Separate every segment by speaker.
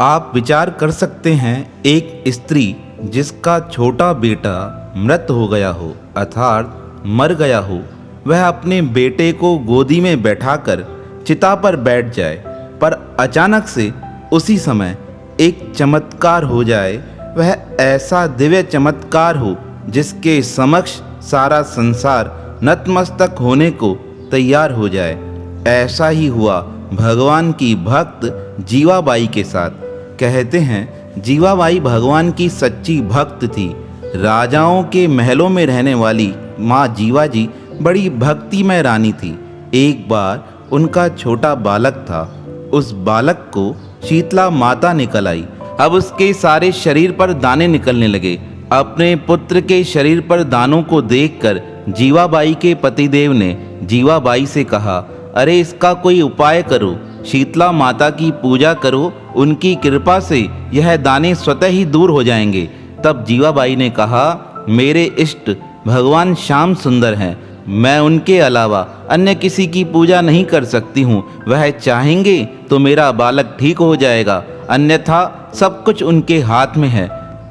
Speaker 1: आप विचार कर सकते हैं, एक स्त्री जिसका छोटा बेटा मृत हो गया हो अर्थात मर गया हो, वह अपने बेटे को गोदी में बैठाकर चिता पर बैठ जाए, पर अचानक से उसी समय एक चमत्कार हो जाए। वह ऐसा दिव्य चमत्कार हो जिसके समक्ष सारा संसार नतमस्तक होने को तैयार हो जाए। ऐसा ही हुआ भगवान की भक्त जीवाबाई के साथ। कहते हैं जीवाबाई भगवान की सच्ची भक्त थी। राजाओं के महलों में रहने वाली माँ जीवाजी बड़ी भक्तिमय रानी थी। एक बार उनका छोटा बालक था। उस बालक को शीतला माता निकल आई। अब उसके सारे शरीर पर दाने निकलने लगे। अपने पुत्र के शरीर पर दानों को देखकर जीवाबाई के पतिदेव ने जीवाबाई से कहा, अरे इसका कोई उपाय करो, शीतला माता की पूजा करो, उनकी कृपा से यह दाने स्वतः ही दूर हो जाएंगे। तब जीवाबाई ने कहा, मेरे इष्ट भगवान श्याम सुंदर हैं, मैं उनके अलावा अन्य किसी की पूजा नहीं कर सकती हूँ। वह चाहेंगे तो मेरा बालक ठीक हो जाएगा, अन्यथा सब कुछ उनके हाथ में है।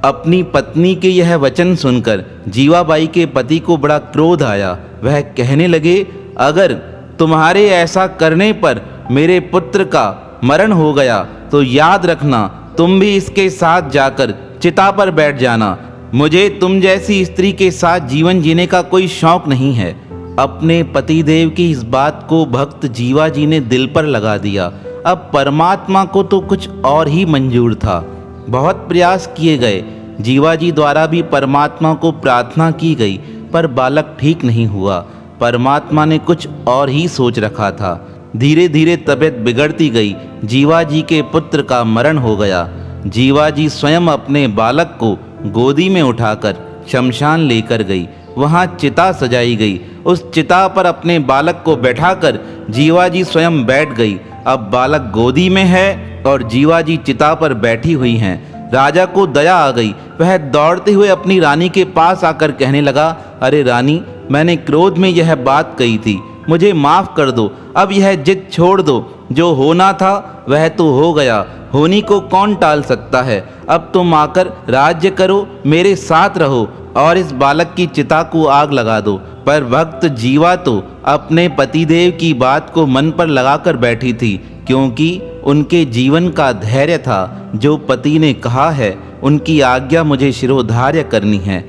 Speaker 1: अपनी पत्नी के यह वचन सुनकर जीवाबाई के पति को बड़ा क्रोध आया। वह कहने लगे, अगर तुम्हारे ऐसा करने पर मेरे पुत्र का मरण हो गया तो याद रखना, तुम भी इसके साथ जाकर चिता पर बैठ जाना। मुझे तुम जैसी स्त्री के साथ जीवन जीने का कोई शौक नहीं है। अपने पतिदेव की इस बात को भक्त जीवाजी ने दिल पर लगा दिया। अब परमात्मा को तो कुछ और ही मंजूर था। बहुत प्रयास किए गए, जीवाजी द्वारा भी परमात्मा को प्रार्थना की गई, पर बालक ठीक नहीं हुआ। परमात्मा ने कुछ और ही सोच रखा था। धीरे धीरे तबीयत बिगड़ती गई। जीवाजी के पुत्र का मरण हो गया। जीवाजी स्वयं अपने बालक को गोदी में उठाकर शमशान लेकर गई। वहाँ चिता सजाई गई। उस चिता पर अपने बालक को बैठाकर जीवाजी स्वयं बैठ गई। अब बालक गोदी में है और जीवाजी चिता पर बैठी हुई हैं। राजा को दया आ गई। वह दौड़ते हुए अपनी रानी के पास आकर कहने लगा, अरे रानी, मैंने क्रोध में यह बात कही थी, मुझे माफ़ कर दो। अब यह जिद छोड़ दो। जो होना था वह तो हो गया, होनी को कौन टाल सकता है। अब तुम आकर राज्य करो, मेरे साथ रहो और इस बालक की चिता को आग लगा दो। पर भक्त जीवा तो अपने पतिदेव की बात को मन पर लगाकर बैठी थी, क्योंकि उनके जीवन का धैर्य था। जो पति ने कहा है उनकी आज्ञा मुझे शिरोधार्य करनी है।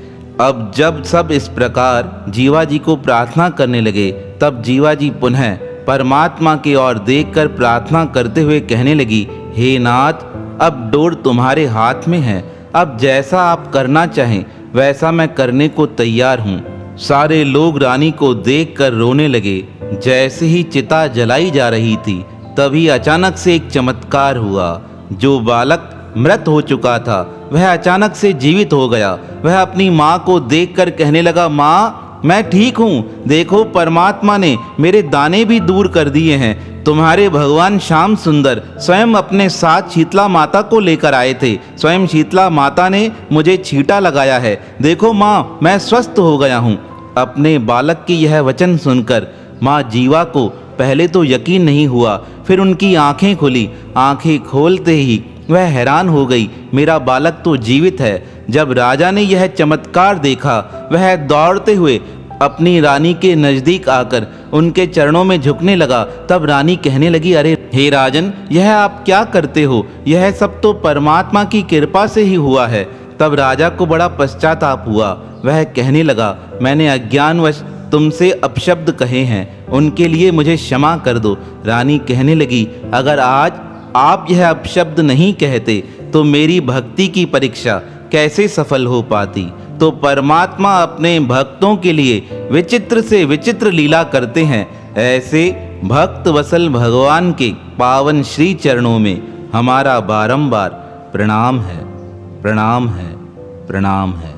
Speaker 1: अब जब सब इस प्रकार जीवाजी को प्रार्थना करने लगे, तब जीवाजी पुनः परमात्मा की ओर देखकर प्रार्थना करते हुए कहने लगी, हे नाथ, अब डोर तुम्हारे हाथ में है। अब जैसा आप करना चाहें वैसा मैं करने को तैयार हूँ। सारे लोग रानी को देखकर रोने लगे। जैसे ही चिता जलाई जा रही थी, तभी अचानक से एक चमत्कार हुआ। जो बालक मृत हो चुका था वह अचानक से जीवित हो गया। वह अपनी माँ को देखकर कहने लगा, माँ, मैं ठीक हूँ। देखो, परमात्मा ने मेरे दाने भी दूर कर दिए हैं। तुम्हारे भगवान श्याम सुंदर स्वयं अपने साथ शीतला माता को लेकर आए थे। स्वयं शीतला माता ने मुझे छींटा लगाया है। देखो माँ, मैं स्वस्थ हो गया हूँ। अपने बालक की यह वचन सुनकर माँ जीवा को पहले तो यकीन नहीं हुआ, फिर उनकी आंखें खुली। आंखें खोलते ही वह हैरान हो गई, मेरा बालक तो जीवित है। जब राजा ने यह चमत्कार देखा, वह दौड़ते हुए अपनी रानी के नज़दीक आकर उनके चरणों में झुकने लगा। तब रानी कहने लगी, अरे हे राजन, यह आप क्या करते हो? यह सब तो परमात्मा की कृपा से ही हुआ है। तब राजा को बड़ा पश्चाताप हुआ। वह कहने लगा, मैंने अज्ञानवश तुमसे अपशब्द कहे हैं, उनके लिए मुझे क्षमा कर दो। रानी कहने लगी, अगर आज आप यह अपशब्द नहीं कहते तो मेरी भक्ति की परीक्षा कैसे सफल हो पाती। तो परमात्मा अपने भक्तों के लिए विचित्र से विचित्र लीला करते हैं। ऐसे भक्त वसल भगवान के पावन श्री चरणों में हमारा बारंबार प्रणाम है, प्रणाम है, प्रणाम है।